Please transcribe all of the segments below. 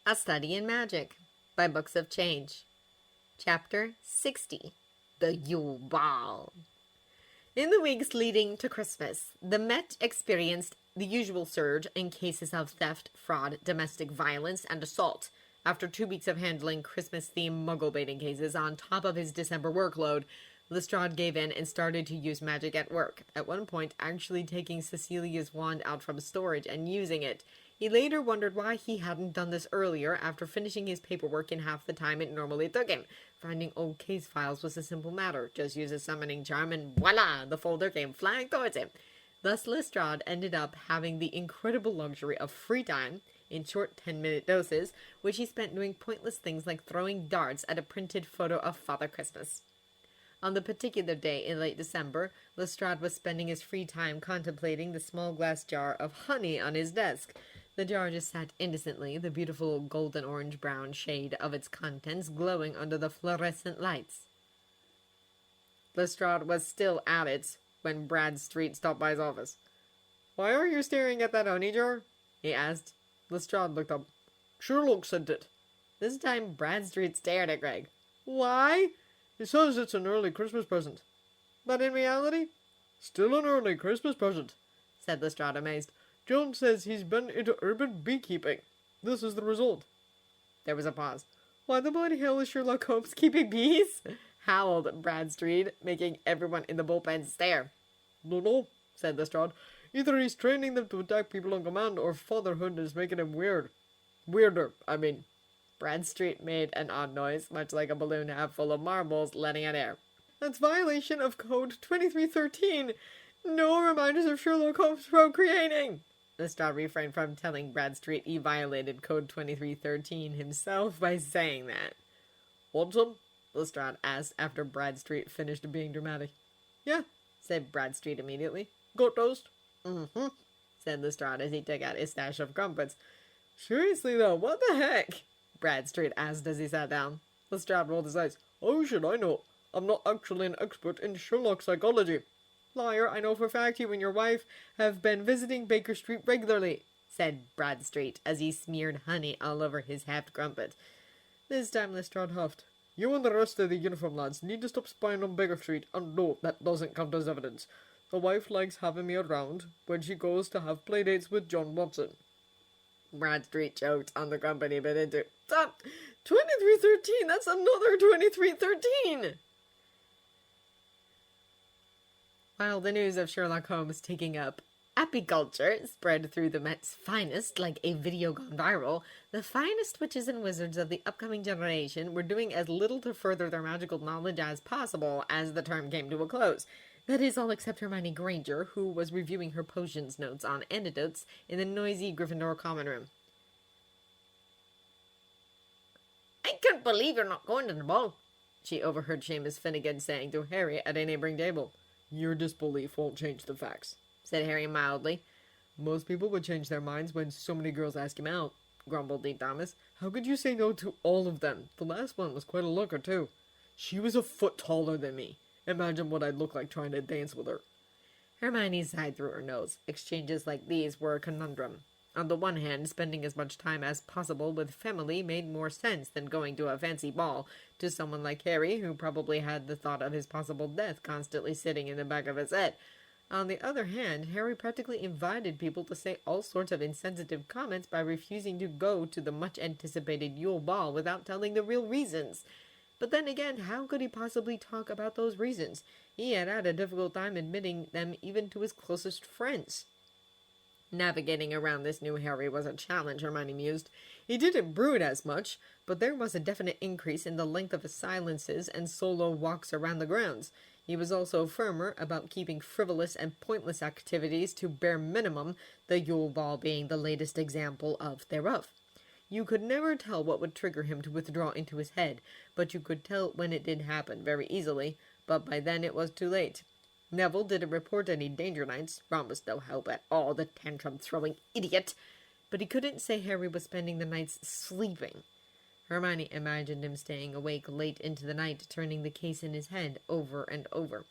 A Study in Magic by Books of Change. Chapter 60. The Yule Ball. In the weeks leading to Christmas, the Met experienced the usual surge in cases of theft, fraud, domestic violence, and assault. After 2 weeks of handling Christmas-themed muggle-baiting cases on top of his December workload, Lestrade gave in and started to use magic at work, at one point actually taking Cecilia's wand out from storage and using it. He later wondered why he hadn't done this earlier after finishing his paperwork in half the time it normally took him. Finding old case files was a simple matter. Just use a summoning charm and voila, the folder came flying towards him. Thus Lestrade ended up having the incredible luxury of free time, in short 10-minute doses, which he spent doing pointless things like throwing darts at a printed photo of Father Christmas. On the particular day in late December, Lestrade was spending his free time contemplating the small glass jar of honey on his desk. The jar just sat innocently, the beautiful golden orange-brown shade of its contents glowing under the fluorescent lights. Lestrade was still at it when Bradstreet stopped by his office. "Why are you staring at that honey jar?" he asked. Lestrade looked up. "Sherlock sent it." This time Bradstreet stared at Greg. "Why?" "He says it's an early Christmas present." "But in reality?" "Still an early Christmas present," said Lestrade, amazed. "John says he's been into urban beekeeping. This is the result." There was a pause. "Why the bloody hell is Sherlock Holmes keeping bees?" howled Bradstreet, making everyone in the bullpen stare. "Dunno," said Lestrade. "Either he's training them to attack people on command, or fatherhood is making him weird. Weirder, I mean." Bradstreet made an odd noise, much like a balloon half full of marbles letting out air. "That's violation of Code 2313. No reminders of Sherlock Holmes procreating." Lestrade refrained from telling Bradstreet he violated Code 2313 himself by saying that. "Want some?" Lestrade asked after Bradstreet finished being dramatic. "Yeah," said Bradstreet immediately. "Got toast?" "Mm-hmm," said Lestrade as he took out his stash of crumpets. "Seriously though, what the heck?" Bradstreet asked as he sat down. Lestrade rolled his eyes. "How should I know? I'm not actually an expert in Sherlock psychology." "Liar, I know for a fact you and your wife have been visiting Baker Street regularly," said Bradstreet as he smeared honey all over his half crumpet. This time Lestrade huffed. "You and the rest of the uniform lads need to stop spying on Baker Street, and no, that doesn't count as evidence. The wife likes having me around when she goes to have playdates with John Watson." Bradstreet choked on the company bit into. "Stop! 2313! That's another 2313! While the news of Sherlock Holmes taking up apiculture spread through the Met's finest like a video gone viral, the finest witches and wizards of the upcoming generation were doing as little to further their magical knowledge as possible as the term came to a close. That is, all except Hermione Granger, who was reviewing her potions notes on antidotes in the noisy Gryffindor common room. "I can't believe you're not going to the ball," she overheard Seamus Finnegan saying to Harry at a neighboring table. "Your disbelief won't change the facts," said Harry mildly. "Most people would change their minds when so many girls ask him out," grumbled Dean Thomas. "How could you say no to all of them? The last one was quite a looker, too. She was a foot taller than me. Imagine what I'd look like trying to dance with her." Hermione sighed through her nose. Exchanges like these were a conundrum. On the one hand, spending as much time as possible with family made more sense than going to a fancy ball to someone like Harry, who probably had the thought of his possible death constantly sitting in the back of his head. On the other hand, Harry practically invited people to say all sorts of insensitive comments by refusing to go to the much-anticipated Yule Ball without telling the real reasons. But then again, how could he possibly talk about those reasons? He had had a difficult time admitting them even to his closest friends. Navigating around this new Harry was a challenge, Hermione mused. He didn't brood as much, but there was a definite increase in the length of his silences and solo walks around the grounds. He was also firmer about keeping frivolous and pointless activities to bare minimum, the Yule Ball being the latest example thereof. You could never tell what would trigger him to withdraw into his head, but you could tell when it did happen very easily, but by then it was too late. Neville didn't report any danger nights. Ron was no help at all, the tantrum-throwing idiot. But he couldn't say Harry was spending the nights sleeping. Hermione imagined him staying awake late into the night, turning the case in his head over and over.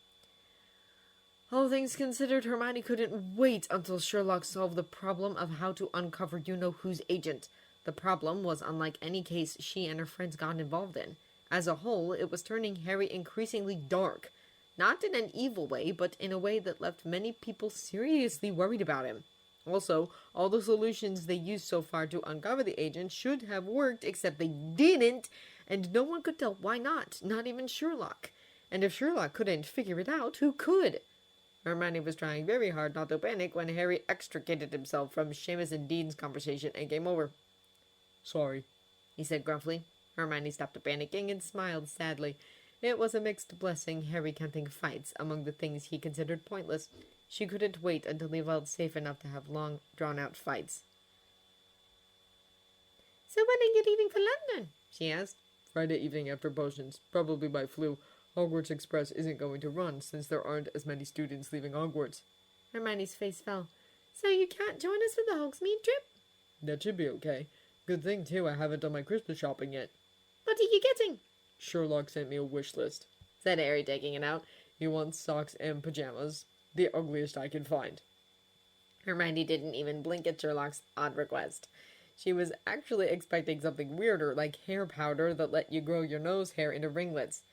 All things considered, Hermione couldn't wait until Sherlock solved the problem of how to uncover you-know-who's agent. The problem was unlike any case she and her friends got involved in. As a whole, it was turning Harry increasingly dark. Not in an evil way, but in a way that left many people seriously worried about him. Also, all the solutions they used so far to uncover the agent should have worked, except they didn't, and no one could tell why not even Sherlock. And if Sherlock couldn't figure it out, who could? Hermione was trying very hard not to panic when Harry extricated himself from Seamus and Dean's conversation and came over. "Sorry," he said gruffly. Hermione stopped panicking and smiled sadly. It was a mixed blessing, Harry counting fights among the things he considered pointless. She couldn't wait until he felt safe enough to have long, drawn-out fights. "So when are you leaving for London?" she asked. "Friday evening after potions, probably by flu. Hogwarts Express isn't going to run, since there aren't as many students leaving Hogwarts." Hermione's face fell. "So you can't join us for the Hogsmeade trip?" "That should be okay. Good thing, too, I haven't done my Christmas shopping yet." "What are you getting?" "Sherlock sent me a wish list," said Harry, taking it out. "He wants socks and pajamas. The ugliest I can find." Hermione didn't even blink at Sherlock's odd request. She was actually expecting something weirder, like hair powder that let you grow your nose hair into ringlets.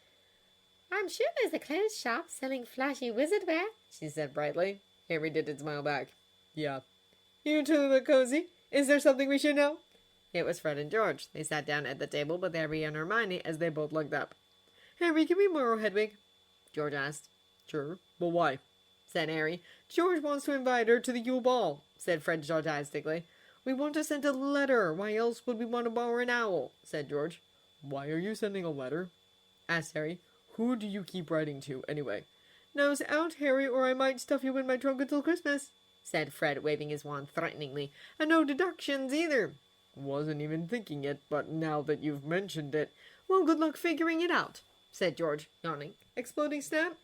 "I'm sure there's a clothes shop selling flashy wizard wear," she said brightly. Harry didn't smile back. "Yeah." "You two look cozy. Is there something we should know?" It was Fred and George. They sat down at the table with Harry and Hermione as they both looked up. "Harry, can we borrow Hedwig?" George asked. "Sure, but why?" said Harry. "George wants to invite her to the Yule Ball," said Fred sarcastically. "We want to send a letter. Why else would we want to borrow an owl?" said George. "Why are you sending a letter?" asked Harry. "Who do you keep writing to, anyway?" "Nose out, Harry, or I might stuff you in my trunk until Christmas," said Fred, waving his wand threateningly. "And no deductions, either." "Wasn't even thinking it, but now that you've mentioned it—" "Well, good luck figuring it out," said George, yawning. "Exploding snap?"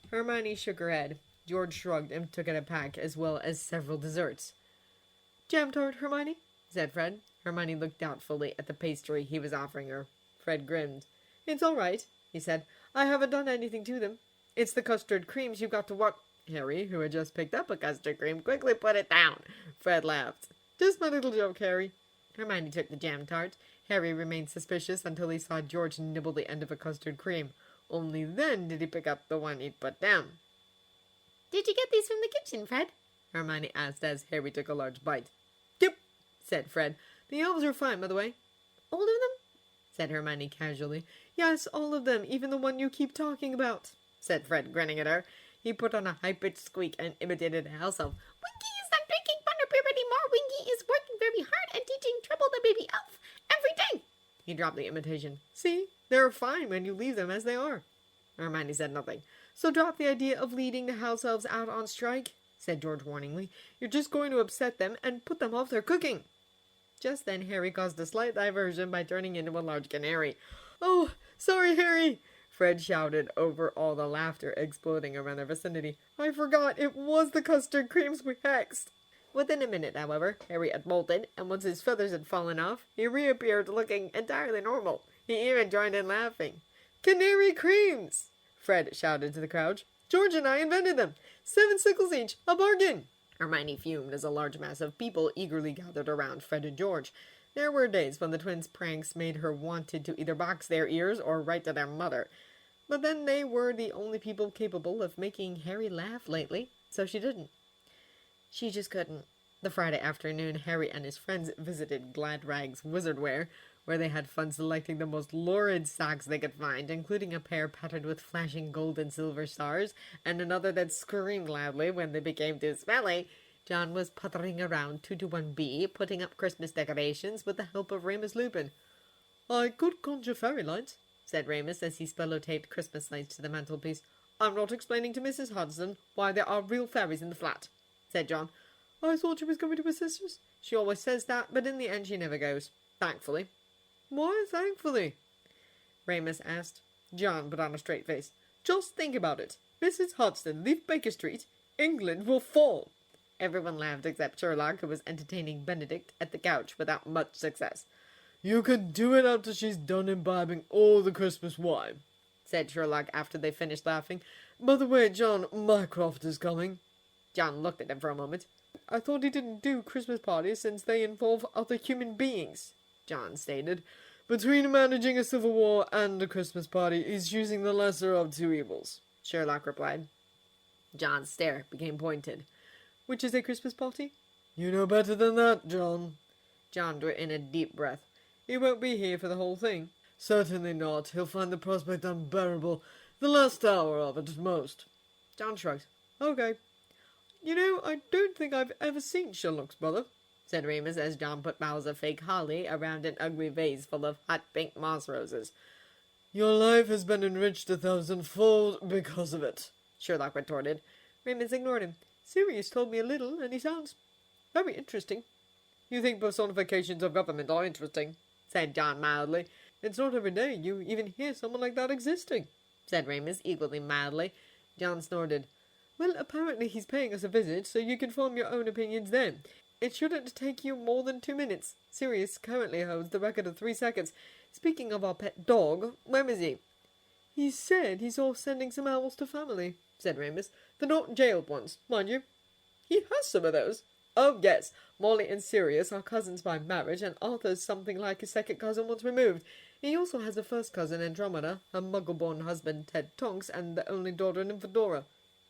Hermione shook her head. George shrugged and took out a pack, as well as several desserts. "Jam tart, Hermione?" said Fred. Hermione looked doubtfully at the pastry he was offering her. Fred grinned. "It's all right," he said. "I haven't done anything to them. It's the custard creams you've got to watch." Harry, who had just picked up a custard cream, quickly put it down. Fred laughed. "Just my little joke, Harry." Hermione took the jam tart. Harry remained suspicious until he saw George nibble the end of a custard cream. Only then did he pick up the one he'd put down. "Did you get these from the kitchen, Fred?" Hermione asked as Harry took a large bite. "Yep," said Fred. "The elves are fine, by the way." "All of them?" said Hermione casually. "Yes, all of them, even the one you keep talking about," said Fred, grinning at her. He put on a high-pitched squeak and imitated a house elf. "Winky is not drinking butterbeer anymore. Winky is working very hard and teaching Trouble the baby elf every day." He dropped the imitation. "See? They're fine when you leave them as they are." Hermione said nothing. "So drop the idea of leading the house elves out on strike," said George warningly. "You're just going to upset them and put them off their cooking." Just then Harry caused a slight diversion by turning into a large canary. "Oh, sorry, Harry!" Fred shouted over all the laughter exploding around their vicinity. "I forgot, it was the custard creams we hexed." Within a minute, however, Harry had bolted, and once his feathers had fallen off, he reappeared looking entirely normal. He even joined in laughing. "Canary creams!" Fred shouted to the crowd. "George and I invented them. 7 sickles each. A bargain!" Hermione fumed as a large mass of people eagerly gathered around Fred and George. There were days when the twins' pranks made her wanted to either box their ears or write to their mother. But then they were the only people capable of making Harry laugh lately, so she didn't. She just couldn't. The Friday afternoon, Harry and his friends visited Glad Rags Wizardwear, where they had fun selecting the most lurid socks they could find, including a pair patterned with flashing gold and silver stars, and another that screamed loudly when they became too smelly. John was puttering around 221B, putting up Christmas decorations with the help of Remus Lupin. "I could conjure fairy lights," said Remus as he spellotaped Christmas lights to the mantelpiece. "I'm not explaining to Mrs. Hudson why there are real fairies in the flat," said John. "I thought she was going to her sister's. She always says that, but in the end she never goes. Thankfully." "Why thankfully?" Remus asked. John put on a straight face. "Just think about it. Mrs. Hudson leave Baker Street. England will fall." Everyone laughed except Sherlock, who was entertaining Benedict at the couch without much success. "You can do it after she's done imbibing all the Christmas wine," said Sherlock after they finished laughing. "By the way, John, Mycroft is coming." John looked at him for a moment. I thought he didn't do Christmas parties since they involve other human beings, John stated. Between managing a civil war and a Christmas party, he's choosing the lesser of two evils, Sherlock replied. John's stare became pointed. Which is a Christmas party? You know better than that, John. John drew in a deep breath. He won't be here for the whole thing. Certainly not. He'll find the prospect unbearable. The last hour of it at most. John shrugged. Okay. You know, I don't think I've ever seen Sherlock's brother, said Remus as John put boughs of fake holly around an ugly vase full of hot pink moss roses. Your life has been enriched 1,000-fold because of it, Sherlock retorted. Remus ignored him. Sirius told me a little, and he sounds very interesting. You think personifications of government are interesting, said John mildly. It's not every day you even hear someone like that existing, said Remus equally mildly. John snorted. Well, apparently he's paying us a visit, so you can form your own opinions then. It shouldn't take you more than 2 minutes. Sirius currently holds the record of 3 seconds. Speaking of our pet dog, where is he? He said he's off sending some owls to family, said Remus. They're not jailed ones, mind you. He has some of those. Oh, yes, Molly and Sirius are cousins by marriage, and Arthur's something like his second cousin once removed. He also has a first cousin, Andromeda, her muggle-born husband, Ted Tonks, and the only daughter, Nymphadora.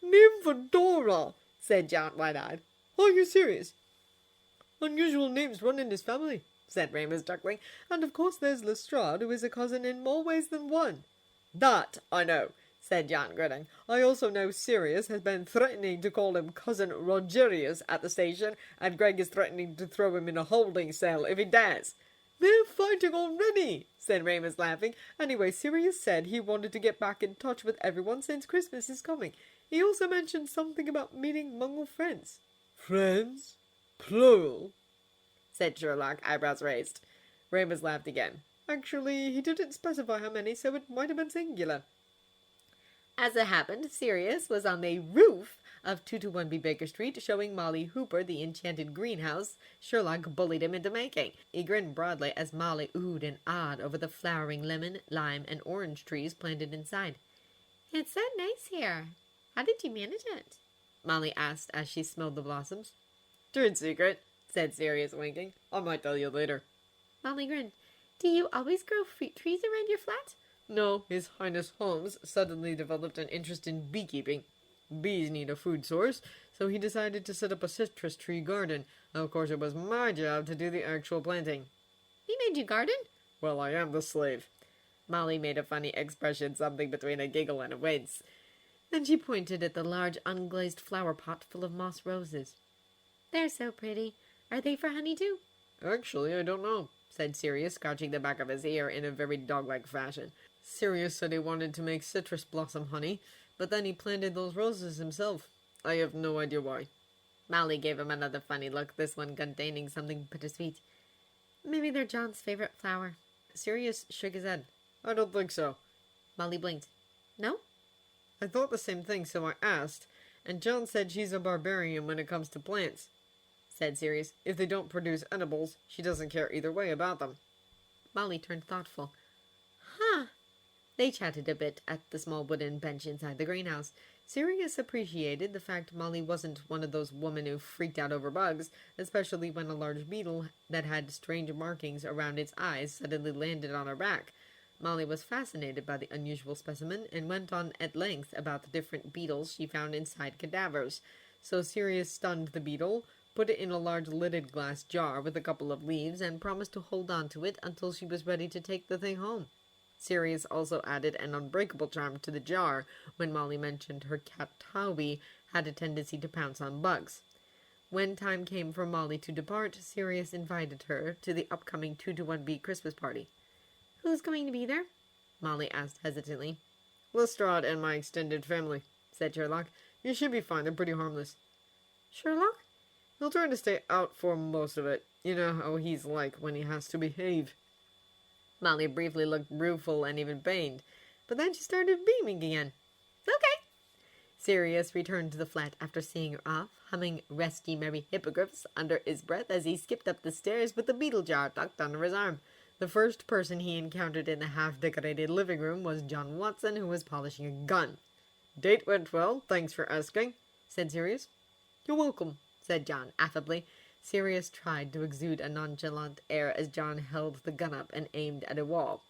Nymphadora, said John wide-eyed. Are you serious? Unusual names run in his family, said Remus, chuckling. And of course there's Lestrade, who is a cousin in more ways than one. That I know, said John, grinning. I also know Sirius has been threatening to call him Cousin Rogerius at the station, and Greg is threatening to throw him in a holding cell if he dares. They're fighting already, said Remus, laughing. Anyway, Sirius said he wanted to get back in touch with everyone since Christmas is coming. He also mentioned something about meeting Muggle friends. Friends? Plural? Said Sherlock, eyebrows raised. Remus laughed again. Actually, he didn't specify how many, so it might have been singular. As it happened, Sirius was on the roof of 221B Baker Street, showing Molly Hooper the enchanted greenhouse Sherlock bullied him into making. He grinned broadly as Molly oohed and awed over the flowering lemon, lime, and orange trees planted inside. It's so nice here. How did you manage it? Molly asked as she smelled the blossoms. Trade secret, said Sirius, winking. I might tell you later. Molly grinned. Do you always grow fruit trees around your flat? No, His Highness Holmes suddenly developed an interest in beekeeping. Bees need a food source, so he decided to set up a citrus tree garden. Of course, it was my job to do the actual planting. He made you garden? Well, I am the slave. Molly made a funny expression, something between a giggle and a wince. Then she pointed at the large unglazed flower pot full of moss roses. They're so pretty. Are they for honey too? Actually, I don't know, said Sirius, scratching the back of his ear in a very dog-like fashion. Sirius said he wanted to make citrus blossom honey, but then he planted those roses himself. I have no idea why. Molly gave him another funny look, this one containing something bittersweet. Maybe they're John's favorite flower. Sirius shook his head. I don't think so. Molly blinked. No? I thought the same thing, so I asked, and John said she's a barbarian when it comes to plants, said Sirius. If they don't produce edibles, she doesn't care either way about them. Molly turned thoughtful. Huh. They chatted a bit at the small wooden bench inside the greenhouse. Sirius appreciated the fact Molly wasn't one of those women who freaked out over bugs, especially when a large beetle that had strange markings around its eyes suddenly landed on her back. Molly was fascinated by the unusual specimen and went on at length about the different beetles she found inside cadavers. So Sirius stunned the beetle, put it in a large lidded glass jar with a couple of leaves, and promised to hold on to it until she was ready to take the thing home. Sirius also added an unbreakable charm to the jar when Molly mentioned her cat Toby had a tendency to pounce on bugs. When time came for Molly to depart, Sirius invited her to the upcoming 221B Christmas party. Who's going to be there? Molly asked hesitantly. Lestrade and my extended family, said Sherlock. You should be fine, they're pretty harmless. Sherlock? He'll try to stay out for most of it. You know how he's like when he has to behave. Molly briefly looked rueful and even pained, but then she started beaming again. Okay. Sirius returned to the flat after seeing her off, humming Resty Merry Hippogriffs under his breath as he skipped up the stairs with the beetle jar tucked under his arm. The first person he encountered in the half-decorated living room was John Watson, who was polishing a gun. Date went well, thanks for asking, said Sirius. You're welcome, said John affably. Sirius tried to exude a nonchalant air as John held the gun up and aimed at a wall.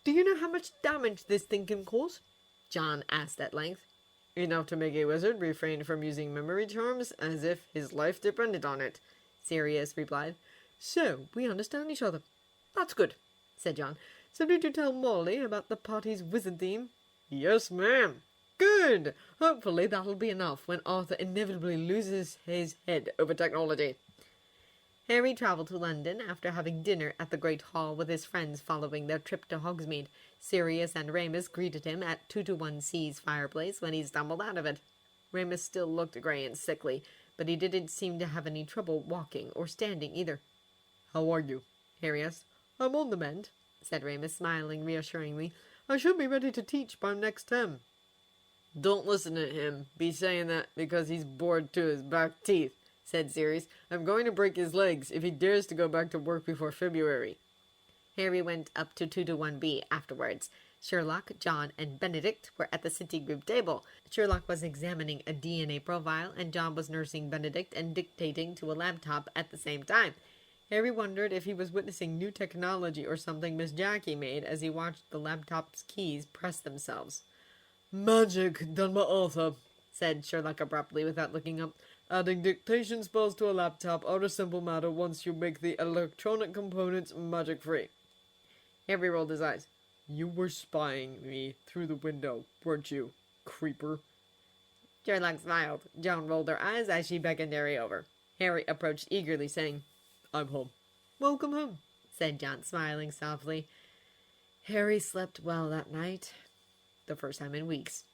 "Do you know how much damage this thing can cause?" John asked at length. "Enough to make a wizard refrain from using memory charms as if his life depended on it," Sirius replied. "So, we understand each other. That's good," said John. "So did you tell Molly about the party's wizard theme?" "Yes, ma'am." "Good! Hopefully that'll be enough when Arthur inevitably loses his head over technology." Harry travelled to London after having dinner at the Great Hall with his friends following their trip to Hogsmeade. Sirius and Remus greeted him at 2-to-1C's fireplace when he stumbled out of it. Remus still looked grey and sickly, but he didn't seem to have any trouble walking or standing either. "How are you?" Harry asked. "I'm on the mend," said Remus, smiling reassuringly. "I should be ready to teach by next term." "Don't listen to him. Be saying that because he's bored to his back teeth," said Sirius. "I'm going to break his legs if he dares to go back to work before February." Harry went up to 2-to-1B afterwards. Sherlock, John, and Benedict were at the City Group table. Sherlock was examining a DNA profile, and John was nursing Benedict and dictating to a laptop at the same time. Harry wondered if he was witnessing new technology or something Miss Jackie made as he watched the laptop's keys press themselves. "Magic done by Arthur," said Sherlock abruptly without looking up. "Adding dictation spells to a laptop are a simple matter once you make the electronic components magic-free." Harry rolled his eyes. "You were spying me through the window, weren't you, creeper?" Sherlock smiled. Joan rolled her eyes as she beckoned Harry over. Harry approached eagerly, saying, "I'm home." "Welcome home," said John, smiling softly. Harry slept well that night. The first time in weeks.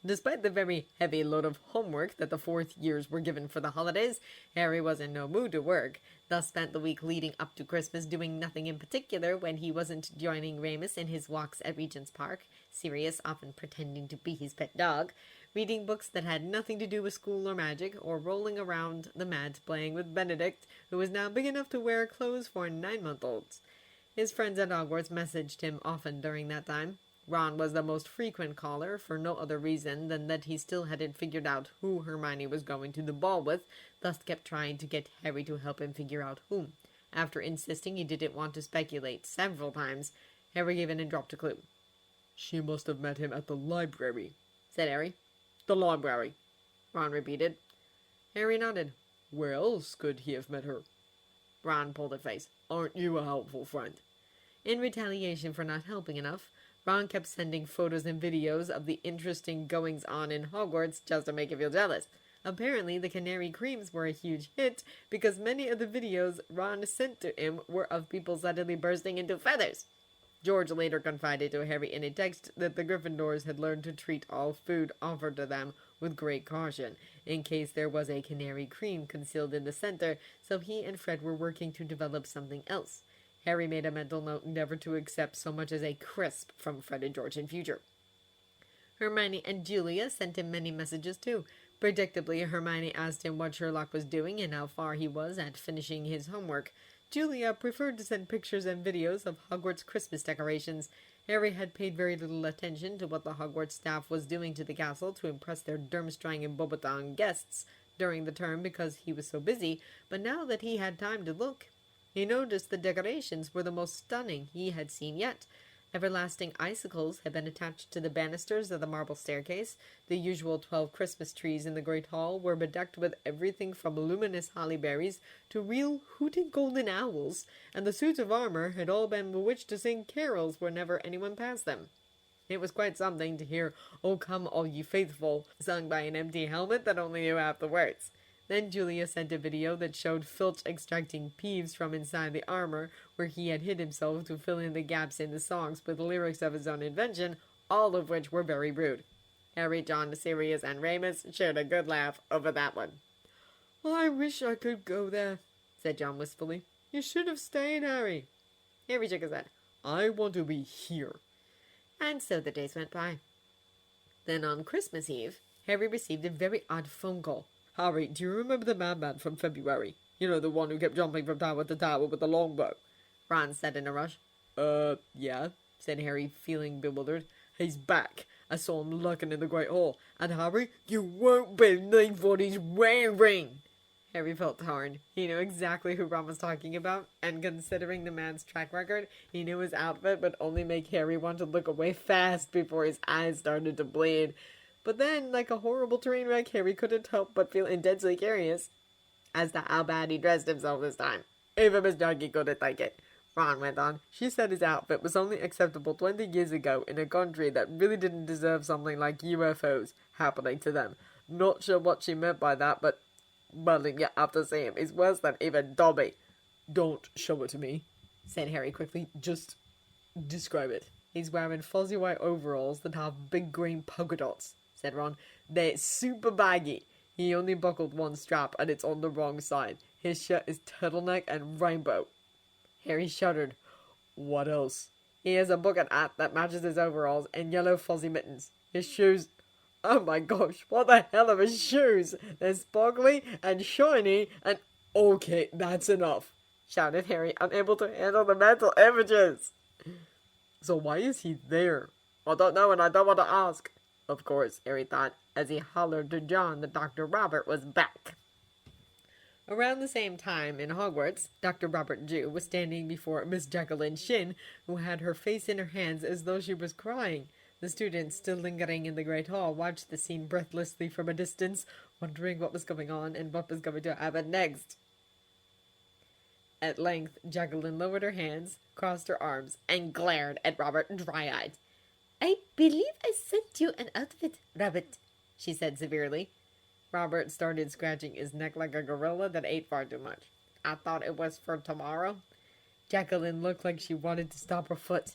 Despite the very heavy load of homework that the fourth years were given for the holidays, Harry was in no mood to work, thus spent the week leading up to Christmas doing nothing in particular when he wasn't joining Remus in his walks at Regent's Park, Sirius often pretending to be his pet dog, reading books that had nothing to do with school or magic, or rolling around the mat playing with Benedict, who was now big enough to wear clothes for 9-month-olds. His friends at Hogwarts messaged him often during that time. Ron was the most frequent caller, for no other reason than that he still hadn't figured out who Hermione was going to the ball with, thus kept trying to get Harry to help him figure out whom. After insisting he didn't want to speculate several times, Harry gave in and dropped a clue. "She must have met him at the library," said Harry. "The library," Ron repeated. Harry nodded. "Where else could he have met her?" Ron pulled a face. "Aren't you a helpful friend?" In retaliation for not helping enough, Ron kept sending photos and videos of the interesting goings-on in Hogwarts just to make him feel jealous. Apparently, the canary creams were a huge hit because many of the videos Ron sent to him were of people suddenly bursting into feathers. George later confided to Harry in a text that the Gryffindors had learned to treat all food offered to them with great caution, in case there was a canary cream concealed in the center, so he and Fred were working to develop something else. Harry made a mental note never to accept so much as a crisp from Fred and George in future. Hermione and Julia sent him many messages too. Predictably, Hermione asked him what Sherlock was doing and how far he was at finishing his homework. Julia preferred to send pictures and videos of Hogwarts Christmas decorations. Harry had paid very little attention to what the Hogwarts staff was doing to the castle to impress their Durmstrang and Beauxbaton guests during the term because he was so busy, but now that he had time to look, he noticed the decorations were the most stunning he had seen yet. Everlasting icicles had been attached to the banisters of the marble staircase. The usual 12 Christmas trees in the Great Hall were bedecked with everything from luminous holly berries to real hooting golden owls, and the suits of armor had all been bewitched to sing carols whenever anyone passed them. It was quite something to hear "O Come All Ye Faithful" sung by an empty helmet that only knew half the words. Then Julia sent a video that showed Filch extracting Peeves from inside the armor, where he had hid himself to fill in the gaps in the songs with lyrics of his own invention, all of which were very rude. Harry, John, Sirius, and Remus shared a good laugh over that one. "I wish I could go there," said John wistfully. "You should have stayed, Harry." Harry shook his head. "I want to be here." And so the days went by. Then on Christmas Eve, Harry received a very odd phone call. "Harry, do you remember the madman from February? You know, the one who kept jumping from tower to tower with the longbow?" Ron said in a rush. Yeah," said Harry, feeling bewildered. "He's back. I saw him lurking in the Great Hall. And Harry, you won't believe what he's wearing." Harry felt torn. He knew exactly who Ron was talking about, and considering the man's track record, he knew his outfit would only make Harry want to look away fast before his eyes started to bleed. But then, like a horrible train wreck, Harry couldn't help but feel intensely curious as to how bad he dressed himself this time. Even Miss Jackie couldn't like it. Ron went on. She said his outfit was only acceptable 20 years ago in a country that really didn't deserve something like UFOs happening to them. Not sure what she meant by that, but muddling you have to see him. He's worse than even Dobby. Don't show it to me, said Harry quickly. Just describe it. He's wearing fuzzy white overalls that have big green polka dots, said Ron. They're super baggy. He only buckled one strap and it's on the wrong side. His shirt is turtleneck and rainbow. Harry shuddered. What else? He has a bucket hat that matches his overalls and yellow fuzzy mittens. His shoes... Oh my gosh, what the hell are his shoes? They're sparkly and shiny and... Okay, that's enough, shouted Harry, unable to handle the mental images. So why is he there? I don't know and I don't want to ask. Of course, Harry thought, as he hollered to John that Dr. Robert was back. Around the same time in Hogwarts, Dr. Robert Jew was standing before Miss Jacqueline Shin, who had her face in her hands as though she was crying. The students, still lingering in the Great Hall, watched the scene breathlessly from a distance, wondering what was going on and what was going to happen next. At length, Jacqueline lowered her hands, crossed her arms, and glared at Robert dry-eyed. I believe I sent you an outfit, Robert, she said severely. Robert started scratching his neck like a gorilla that ate far too much. I thought it was for tomorrow. Jacqueline looked like she wanted to stop her foot.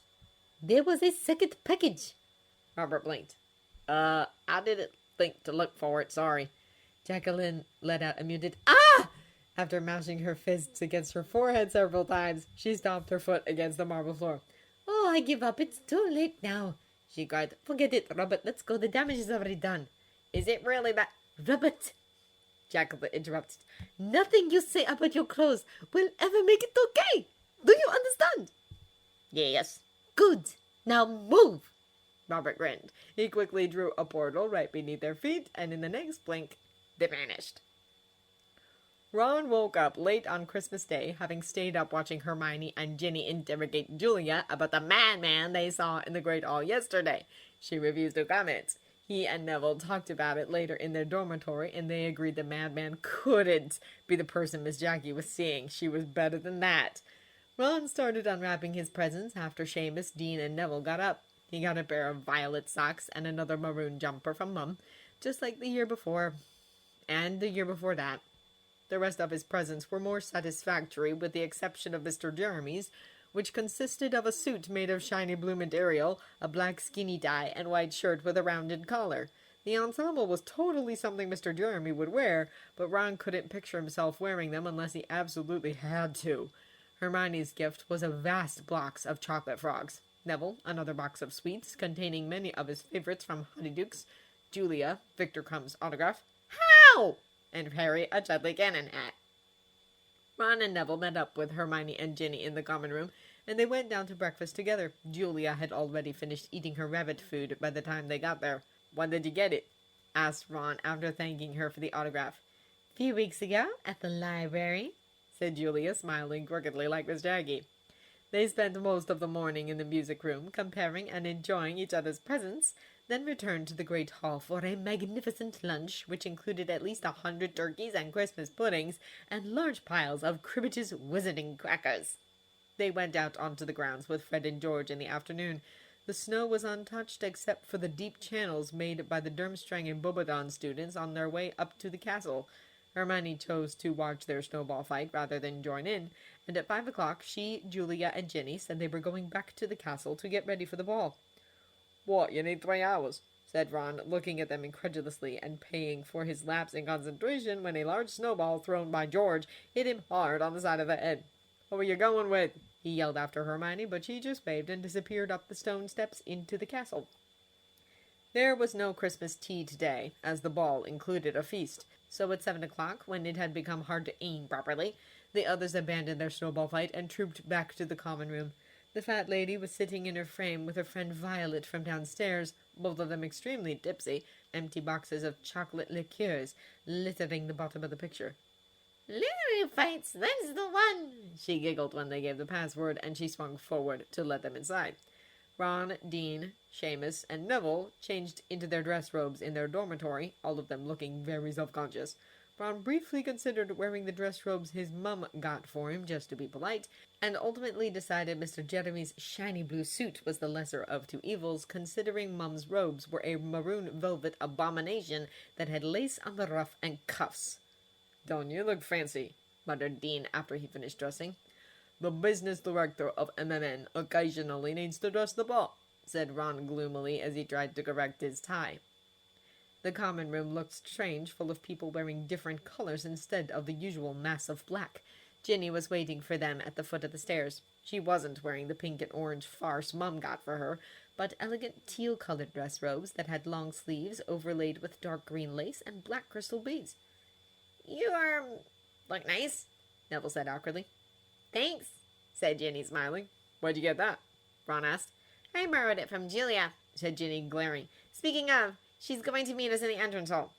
There was a second package. Robert blinked. I didn't think to look for it, sorry. Jacqueline let out a muted, ah! After mashing her fists against her forehead several times, she stomped her foot against the marble floor. Oh, I give up. It's too late now, she cried. Forget it, Robert. Let's go. The damage is already done. Is it really that... Robert, Jacqueline interrupted. Nothing you say about your clothes will ever make it okay. Do you understand? Yes. Good. Now move. Robert grinned. He quickly drew a portal right beneath their feet, and in the next blink, they vanished. Ron woke up late on Christmas Day, having stayed up watching Hermione and Ginny interrogate Julia about the madman they saw in the Great Hall yesterday. She refused to comment. He and Neville talked about it later in their dormitory, and they agreed the madman couldn't be the person Miss Jackie was seeing. She was better than that. Ron started unwrapping his presents after Seamus, Dean, and Neville got up. He got a pair of violet socks and another maroon jumper from Mum, just like the year before, and the year before that. The rest of his presents were more satisfactory, with the exception of Mr. Jeremy's, which consisted of a suit made of shiny blue material, a black skinny tie, and white shirt with a rounded collar. The ensemble was totally something Mr. Jeremy would wear, but Ron couldn't picture himself wearing them unless he absolutely had to. Hermione's gift was a vast box of chocolate frogs. Neville, another box of sweets containing many of his favorites from Honeydukes. Julia, Victor Crumb's autograph. How? And Harry, a Chudley Cannon hat. Ron and Neville met up with Hermione and Ginny in the common room, and they went down to breakfast together. Julia had already finished eating her rabbit food by the time they got there. When did you get it? Asked Ron after thanking her for the autograph. A few weeks ago, at the library, said Julia, smiling crookedly like Miss Jackie. They spent most of the morning in the music room, comparing and enjoying each other's presents, then returned to the Great Hall for a magnificent lunch, which included at least 100 turkeys and Christmas puddings, and large piles of Cribbage's wizarding crackers. They went out onto the grounds with Fred and George in the afternoon. The snow was untouched except for the deep channels made by the Durmstrang and Bobadon students on their way up to the castle. Hermione chose to watch their snowball fight rather than join in, and at 5 o'clock she, Julia, and Ginny said they were going back to the castle to get ready for the ball. What, you need 3 hours? Said Ron, looking at them incredulously and paying for his lapse in concentration when a large snowball thrown by George hit him hard on the side of the head. Who are you going with? He yelled after Hermione, but she just waved and disappeared up the stone steps into the castle. There was no Christmas tea today, as the ball included a feast, so at 7 o'clock, when it had become hard to aim properly, the others abandoned their snowball fight and trooped back to the common room. The fat lady was sitting in her frame with her friend Violet from downstairs, both of them extremely tipsy, empty boxes of chocolate liqueurs littering the bottom of the picture. Literary fights, that's the one! She giggled when they gave the password, and she swung forward to let them inside. Ron, Dean, Seamus, and Neville changed into their dress robes in their dormitory, all of them looking very self-conscious. Ron briefly considered wearing the dress robes his mum got for him just to be polite, and ultimately decided Mr. Jeremy's shiny blue suit was the lesser of two evils, considering Mum's robes were a maroon velvet abomination that had lace on the ruff and cuffs. "Don't you look fancy?" muttered Dean after he finished dressing. "The business director of MMN occasionally needs to dress the ball," said Ron gloomily as he tried to correct his tie. The common room looked strange, full of people wearing different colors instead of the usual mass of black. Ginny was waiting for them at the foot of the stairs. She wasn't wearing the pink and orange farce Mum got for her, but elegant teal-colored dress robes that had long sleeves overlaid with dark green lace and black crystal beads. "You look nice," Neville said awkwardly. "Thanks," said Ginny, smiling. "Where'd you get that?" Ron asked. "I borrowed it from Julia," said Ginny, glaring. "Speaking of, she's going to meet us in the entrance hall."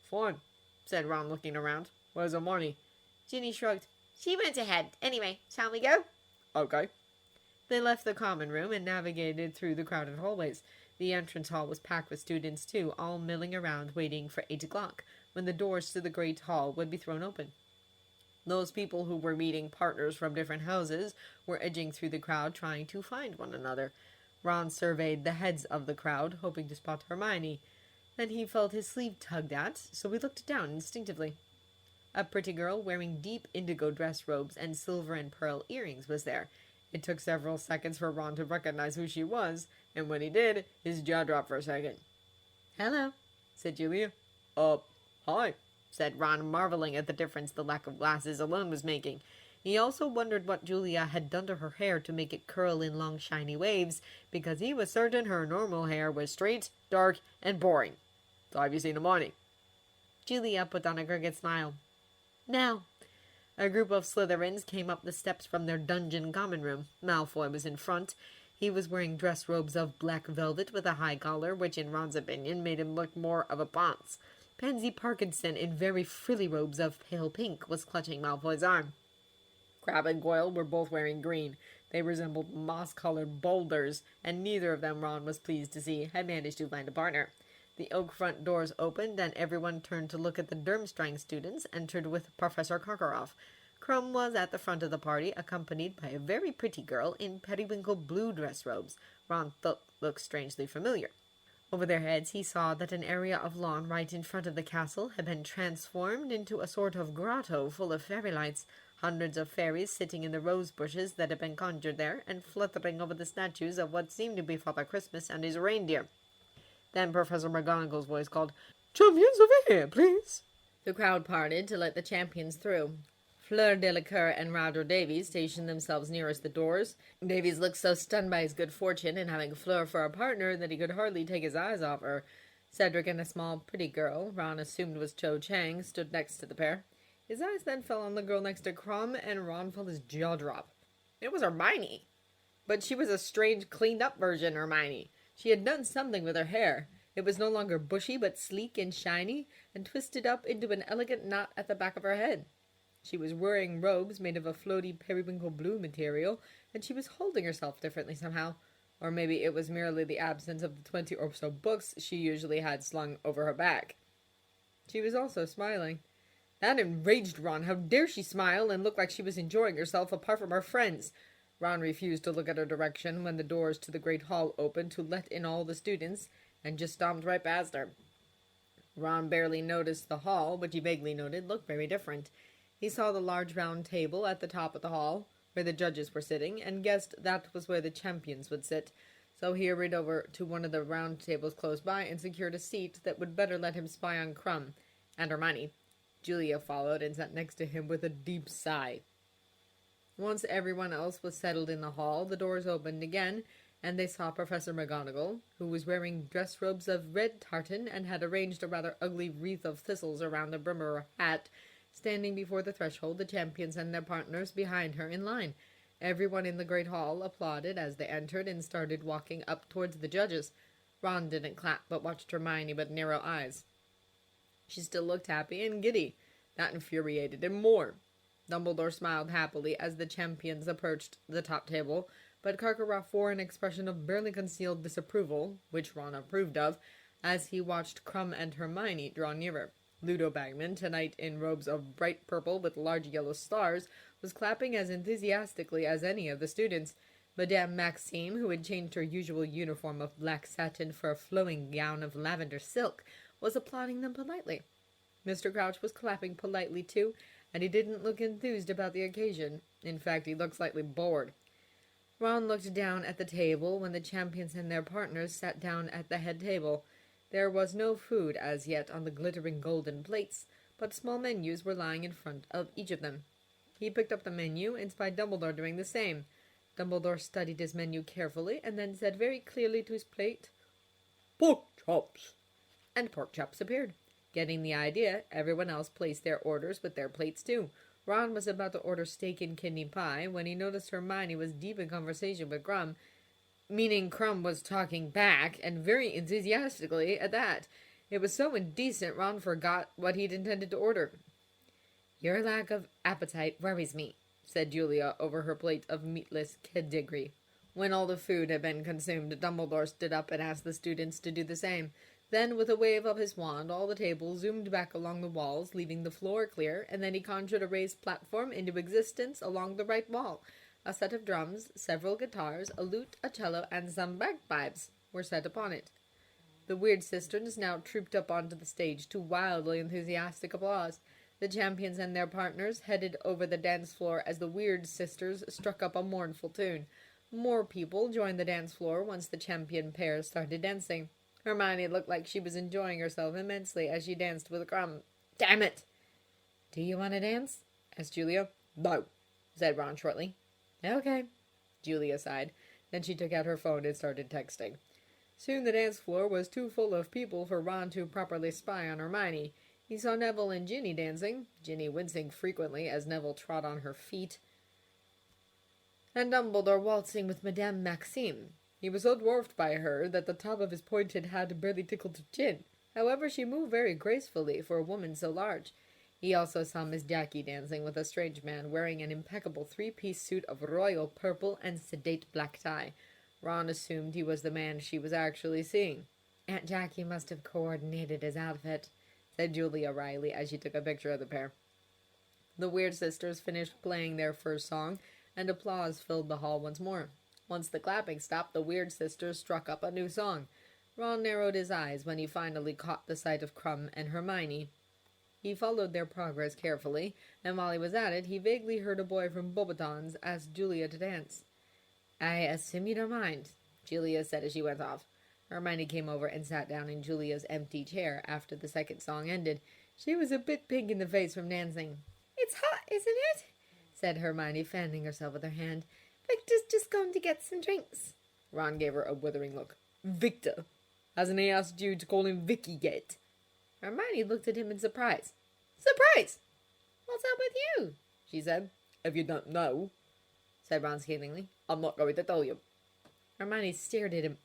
"Fine," said Ron, looking around. "Where's Hermione?" Ginny shrugged. "She went ahead. Anyway, shall we go?" "Okay." They left the common room and navigated through the crowded hallways. The entrance hall was packed with students, too, all milling around waiting for 8 o'clock, when the doors to the great hall would be thrown open. Those people who were meeting partners from different houses were edging through the crowd, trying to find one another. Ron surveyed the heads of the crowd, hoping to spot Hermione. Then he felt his sleeve tugged at, so he looked down instinctively. A pretty girl wearing deep indigo dress robes and silver and pearl earrings was there. It took several seconds for Ron to recognize who she was, and when he did, his jaw dropped for a second. "Hello," said Julia. Hi," said Ron, marveling at the difference the lack of glasses alone was making. He also wondered what Julia had done to her hair to make it curl in long shiny waves, because he was certain her normal hair was straight, dark, and boring. "So have you seen Hermione?" Julia put on a crooked smile. "No." A group of Slytherins came up the steps from their dungeon common room. Malfoy was in front. He was wearing dress robes of black velvet with a high collar, which in Ron's opinion made him look more of a ponce. Pansy Parkinson, in very frilly robes of pale pink, was clutching Malfoy's arm. Crabbe and Goyle were both wearing green. They resembled moss-colored boulders, and neither of them, Ron was pleased to see, had managed to find a partner. The oak front doors opened, and everyone turned to look at the Durmstrang students, entered with Professor Karkaroff. Crumb was at the front of the party, accompanied by a very pretty girl in periwinkle blue dress robes. Ron thought looked strangely familiar. Over their heads he saw that an area of lawn right in front of the castle had been transformed into a sort of grotto full of fairy lights, hundreds of fairies sitting in the rose bushes that had been conjured there, and fluttering over the statues of what seemed to be Father Christmas and his reindeer. Then Professor McGonagall's voice called, "Champions over here, please." The crowd parted to let the champions through. Fleur Delacour and Roger Davies stationed themselves nearest the doors. Davies looked so stunned by his good fortune in having Fleur for a partner that he could hardly take his eyes off her. Cedric and a small, pretty girl, Ron assumed was Cho Chang, stood next to the pair. His eyes then fell on the girl next to Crumb, and Ron felt his jaw drop. It was Hermione. But she was a strange, cleaned-up version Hermione. She had done something with her hair. It was no longer bushy, but sleek and shiny, and twisted up into an elegant knot at the back of her head. She was wearing robes made of a floaty periwinkle blue material, and she was holding herself differently somehow. Or maybe it was merely the absence of the 20 or so books she usually had slung over her back. She was also smiling. That enraged Ron. How dare she smile and look like she was enjoying herself apart from her friends? Ron refused to look at her direction when the doors to the great hall opened to let in all the students, and just stomped right past her. Ron barely noticed the hall, which he vaguely noted looked very different. He saw the large round table at the top of the hall, where the judges were sitting, and guessed that was where the champions would sit. So he hurried over to one of the round tables close by and secured a seat that would better let him spy on Crumb and Hermione. Julia followed and sat next to him with a deep sigh. Once everyone else was settled in the hall, the doors opened again, and they saw Professor McGonagall, who was wearing dress robes of red tartan and had arranged a rather ugly wreath of thistles around the brim of her hat, standing before the threshold, the champions and their partners behind her in line. Everyone in the great hall applauded as they entered and started walking up towards the judges. Ron didn't clap, but watched Hermione with narrow eyes. She still looked happy and giddy. That infuriated him more. Dumbledore smiled happily as the champions approached the top table, but Karkaroff wore an expression of barely concealed disapproval, which Ron approved of, as he watched Krum and Hermione draw nearer. Ludo Bagman, tonight in robes of bright purple with large yellow stars, was clapping as enthusiastically as any of the students. Madame Maxime, who had changed her usual uniform of black satin for a flowing gown of lavender silk, was applauding them politely. Mr. Crouch was clapping politely too, and he didn't look enthused about the occasion. In fact, he looked slightly bored. Ron looked down at the table when the champions and their partners sat down at the head table. There was no food as yet on the glittering golden plates, but small menus were lying in front of each of them. He picked up the menu and spied Dumbledore doing the same. Dumbledore studied his menu carefully and then said very clearly to his plate, "Pork chops!" And pork chops appeared. Getting the idea, everyone else placed their orders with their plates too. Ron was about to order steak and kidney pie when he noticed Hermione was deep in conversation with Krum, meaning Krum was talking back, and very enthusiastically at that. It was so indecent Ron forgot what he'd intended to order. "Your lack of appetite worries me," said Julia over her plate of meatless kiddiggery. When all the food had been consumed, Dumbledore stood up and asked the students to do the same. Then, with a wave of his wand, all the tables zoomed back along the walls, leaving the floor clear, and then he conjured a raised platform into existence along the right wall. A set of drums, several guitars, a lute, a cello, and some bagpipes were set upon it. The Weird Sisters now trooped up onto the stage to wildly enthusiastic applause. The champions and their partners headed over the dance floor as the Weird Sisters struck up a mournful tune. More people joined the dance floor once the champion pair started dancing. Hermione looked like she was enjoying herself immensely as she danced with Krum. "Damn it!" "Do you want to dance?" asked Julia. "No," said Ron shortly. "Okay," Julia sighed. Then she took out her phone and started texting. Soon the dance floor was too full of people for Ron to properly spy on Hermione. He saw Neville and Ginny dancing, Ginny wincing frequently as Neville trod on her feet, and Dumbledore waltzing with Madame Maxime. He was so dwarfed by her that the top of his pointed hat barely tickled her chin. However, she moved very gracefully for a woman so large. He also saw Miss Jackie dancing with a strange man wearing an impeccable three-piece suit of royal purple and sedate black tie. Ron assumed he was the man she was actually seeing. "Aunt Jackie must have coordinated his outfit," said Julia wryly as she took a picture of the pair. The Weird Sisters finished playing their first song, and applause filled the hall once more. Once the clapping stopped, the Weird Sisters struck up a new song. Ron narrowed his eyes when he finally caught the sight of Krum and Hermione. He followed their progress carefully, and while he was at it, he vaguely heard a boy from Beauxbatons ask Julia to dance. "I assume you don't mind," Julia said as she went off. Hermione came over and sat down in Julia's empty chair after the second song ended. She was a bit pink in the face from dancing. "It's hot, isn't it?" said Hermione, fanning herself with her hand. "Victor's just going to get some drinks." Ron gave her a withering look. "Victor? Hasn't he asked you to call him Vicky yet?" Hermione looked at him in surprise. "Surprise? What's up with you?" she said. "If you don't know," said Ron scathingly, "I'm not going to tell you." Hermione stared at him.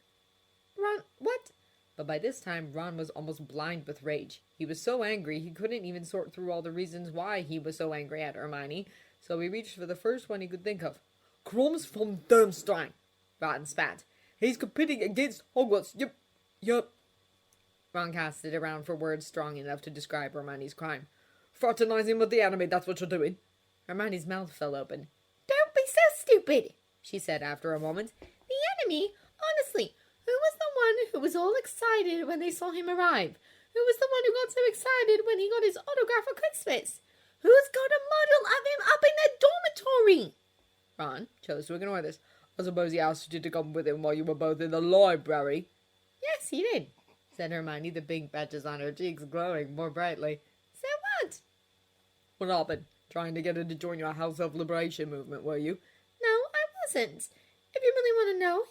"Ron, what?" But by this time, Ron was almost blind with rage. He was so angry he couldn't even sort through all the reasons why he was so angry at Hermione, so he reached for the first one he could think of. "Krum's from Durmstrang," Ron spat. "He's competing against Hogwarts. Yup. Ron cast it around for words strong enough to describe Hermione's crime. "Fraternizing with the enemy, that's what you're doing." Hermione's mouth fell open. "Don't be so stupid," she said after a moment. "The enemy? Honestly, who was the one who was all excited when they saw him arrive? Who was the one who got so excited when he got his autograph for Christmas? Who's got a model of him up in their dormitory?" Ron chose to ignore this. "I suppose he asked you to come with him while you were both in the library." "Yes, he did," said Hermione, the pink patches on her cheeks glowing more brightly. "So what?" "What happened? Trying to get her to join your House of Liberation movement, were you?" "No, I wasn't. If you really want to know,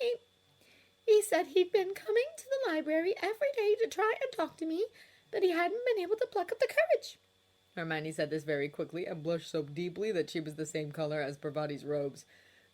he said he'd been coming to the library every day to try and talk to me, but he hadn't been able to pluck up the courage." Hermione said this very quickly and blushed so deeply that she was the same color as Parvati's robes.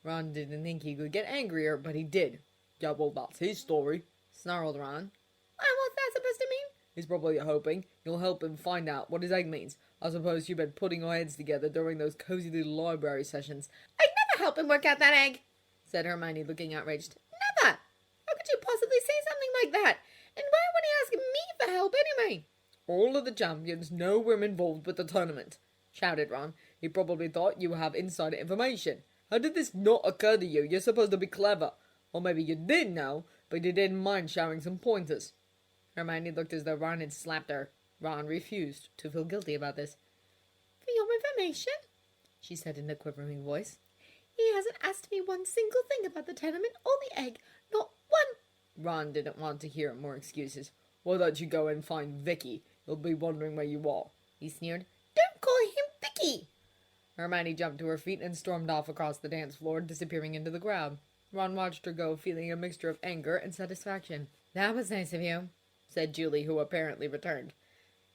Ron didn't think he could get angrier, but he did. "Yeah, well, that's his story," snarled Ron. "What's that supposed to mean?" "He's probably hoping you'll help him find out what his egg means. I suppose you've been putting our heads together during those cozy little library sessions. I'd never help him work out that egg, said Hermione, looking outraged. Never! How could you possibly say something like that? And why would he ask me for help anyway? All of the champions know we're involved with the tournament, shouted Ron. He probably thought you have insider information. How did this not occur to you? You're supposed to be clever. Or maybe you did know, but you didn't mind sharing some pointers. Hermione looked as though Ron had slapped her. Ron refused to feel guilty about this. For your information, she said in a quivering voice, he hasn't asked me one single thing about the tournament or the egg. Not one. Ron didn't want to hear more excuses. Why don't you go and find Vicky? He'll be wondering where you are, he sneered. Don't call him Vicky! Hermione jumped to her feet and stormed off across the dance floor, disappearing into the crowd. Ron watched her go, feeling a mixture of anger and satisfaction. That was nice of you, said Julie, who apparently returned.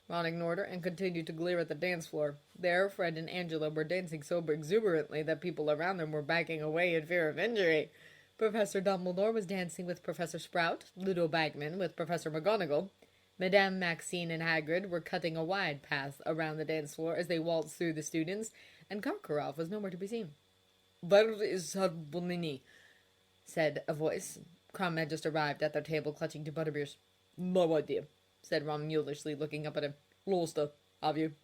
Ron ignored her and continued to glare at the dance floor. There, Fred and Angela were dancing so exuberantly that people around them were backing away in fear of injury. Professor Dumbledore was dancing with Professor Sprout, Ludo Bagman with Professor McGonagall. Madame Maxine and Hagrid were cutting a wide path around the dance floor as they waltzed through the students, and Karkaroff was nowhere to be seen. "Where is Bonini?" said a voice. Crumb had just arrived at their table, clutching to butterbeers. "No idea," said Ron mulishly, looking up at him. "Lost her, have you?"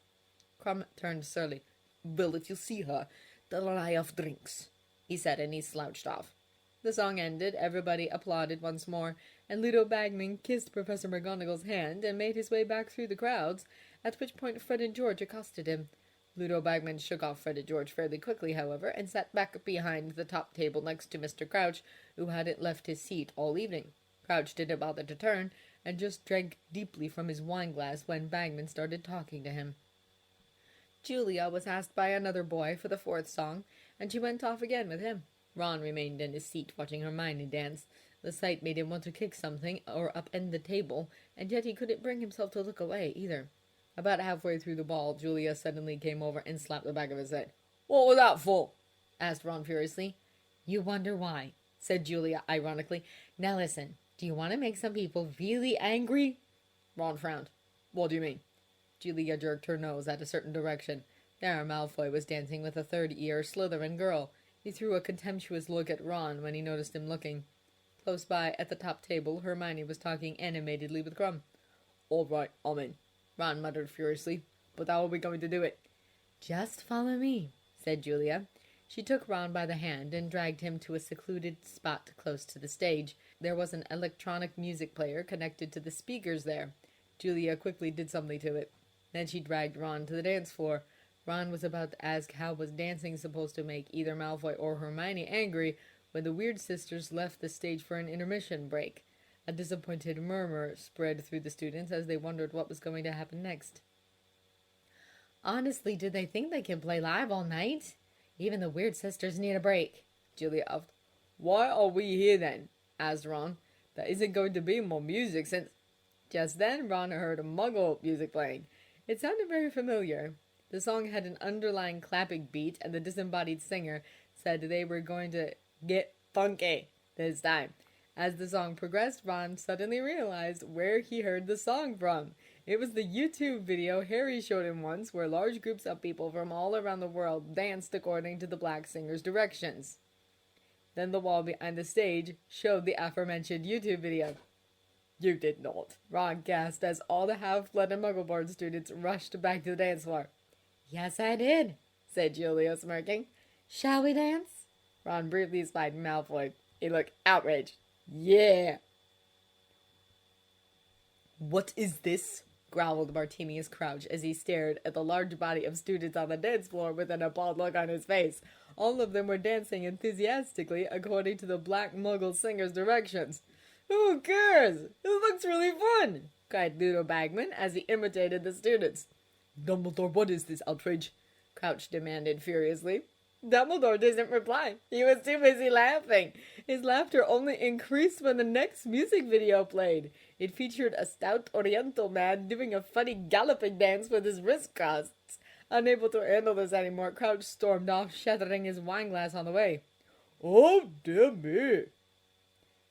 Crumb turned surly. "Well, if you see her, tell her I have drinks," he said, and he slouched off. The song ended, everybody applauded once more, and Ludo Bagman kissed Professor McGonagall's hand and made his way back through the crowds, at which point Fred and George accosted him. Ludo Bagman shook off Fred and George fairly quickly, however, and sat back behind the top table next to Mr. Crouch, who hadn't left his seat all evening. Crouch didn't bother to turn, and just drank deeply from his wine-glass when Bagman started talking to him. Julia was asked by another boy for the fourth song, and she went off again with him. Ron remained in his seat watching Hermione dance. The sight made him want to kick something or upend the table, and yet he couldn't bring himself to look away either. About halfway through the ball, Julia suddenly came over and slapped the back of his head. "What was that for?" asked Ron furiously. "You wonder why," said Julia ironically. "Now listen, do you want to make some people really angry?" Ron frowned. "What do you mean?" Julia jerked her nose at a certain direction. There Malfoy was dancing with a third-year Slytherin girl. He threw a contemptuous look at Ron when he noticed him looking. Close by, at the top table, Hermione was talking animatedly with Crumb. "All right, I'm in," Ron muttered furiously. "But how are we going to do it?" "Just follow me," said Julia. She took Ron by the hand and dragged him to a secluded spot close to the stage. There was an electronic music player connected to the speakers there. Julia quickly did something to it. Then she dragged Ron to the dance floor. Ron was about to ask how was dancing supposed to make either Malfoy or Hermione angry when the Weird Sisters left the stage for an intermission break. A disappointed murmur spread through the students as they wondered what was going to happen next. "Honestly, do they think they can play live all night? Even the Weird Sisters need a break," Julia asked. "Why are we here then?" asked Ron. "There isn't going to be more music since—" Just then Ron heard a Muggle music playing. It sounded very familiar. The song had an underlying clapping beat, and the disembodied singer said they were going to get funky this time. As the song progressed, Ron suddenly realized where he heard the song from. It was the YouTube video Harry showed him once, where large groups of people from all around the world danced according to the black singer's directions. Then the wall behind the stage showed the aforementioned YouTube video. "You did not," Ron gasped as all the half-blood and Muggle-born students rushed back to the dance floor. "Yes, I did," said Julia, smirking. "Shall we dance?" Ron briefly spied Malfoy. He looked outraged. "Yeah!" "What is this?" growled Martinius Crouch as he stared at the large body of students on the dance floor with an appalled look on his face. All of them were dancing enthusiastically according to the Black Muggle singer's directions. "Who cares? It looks really fun!" cried Ludo Bagman as he imitated the students. "Dumbledore, what is this outrage?" Crouch demanded furiously. Dumbledore didn't reply. He was too busy laughing. His laughter only increased when the next music video played. It featured a stout Oriental man doing a funny galloping dance with his wrist crossed. Unable to handle this anymore, Crouch stormed off, shattering his wineglass on the way. "Oh, dear me,"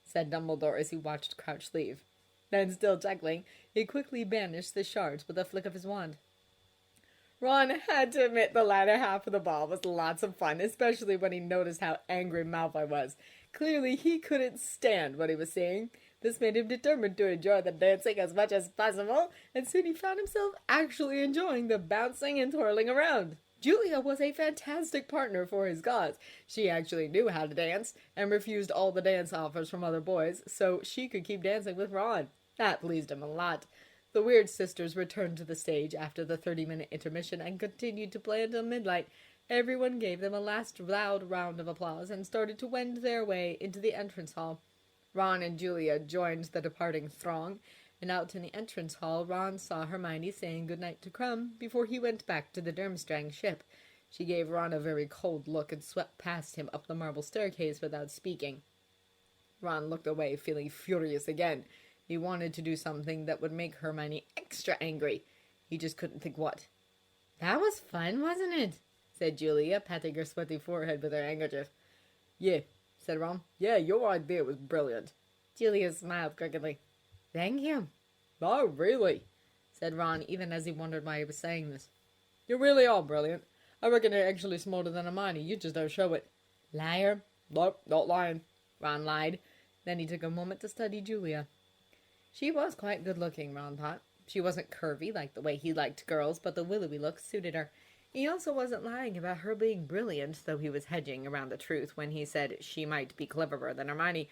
said Dumbledore as he watched Crouch leave. Then, still chuckling, he quickly banished the shards with a flick of his wand. Ron had to admit the latter half of the ball was lots of fun, especially when he noticed how angry Malfoy was. Clearly, he couldn't stand what he was seeing. This made him determined to enjoy the dancing as much as possible, and soon he found himself actually enjoying the bouncing and twirling around. Julia was a fantastic partner for his cause. She actually knew how to dance and refused all the dance offers from other boys so she could keep dancing with Ron. That pleased him a lot. The Weird Sisters returned to the stage after the 30-minute intermission and continued to play until midnight. Everyone gave them a last loud round of applause and started to wend their way into the entrance hall. Ron and Julia joined the departing throng, and out in the entrance hall Ron saw Hermione saying goodnight to Crumb before he went back to the Durmstrang ship. She gave Ron a very cold look and swept past him up the marble staircase without speaking. Ron looked away, feeling furious again. He wanted to do something that would make Hermione extra angry. He just couldn't think what. "That was fun, wasn't it?" said Julia, patting her sweaty forehead with her handkerchief. "Yeah," said Ron. "Yeah, your idea was brilliant." Julia smiled crookedly. "Thank you." "Oh, really?" said Ron, even as he wondered why he was saying this. "You really are brilliant. I reckon you're actually smarter than Hermione. You just don't show it." "Liar." "Nope, not lying." Ron lied. Then he took a moment to study Julia. She was quite good-looking, Ron thought. She wasn't curvy like the way he liked girls, but the willowy look suited her. He also wasn't lying about her being brilliant, though he was hedging around the truth when he said she might be cleverer than Hermione.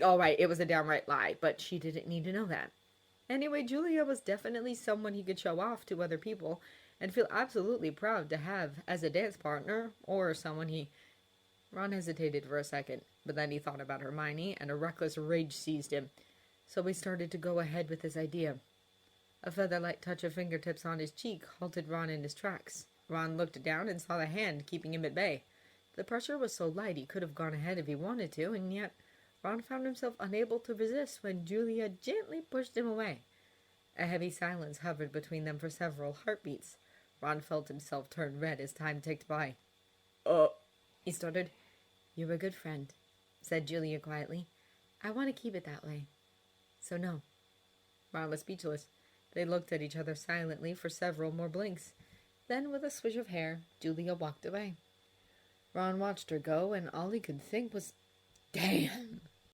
All right, it was a downright lie, but she didn't need to know that. Anyway, Julia was definitely someone he could show off to other people and feel absolutely proud to have as a dance partner, or someone he... Ron hesitated for a second, but then he thought about Hermione, and a reckless rage seized him. So he started to go ahead with his idea. A feather-light touch of fingertips on his cheek halted Ron in his tracks. Ron looked down and saw the hand keeping him at bay. The pressure was so light he could have gone ahead if he wanted to, and yet Ron found himself unable to resist when Julia gently pushed him away. A heavy silence hovered between them for several heartbeats. Ron felt himself turn red as time ticked by. He stuttered. "You're a good friend," said Julia quietly. "I want to keep it that way. So no." Ron was speechless. They looked at each other silently for several more blinks. Then, with a swish of hair, Julia walked away. Ron watched her go, and all he could think was, "Damn!"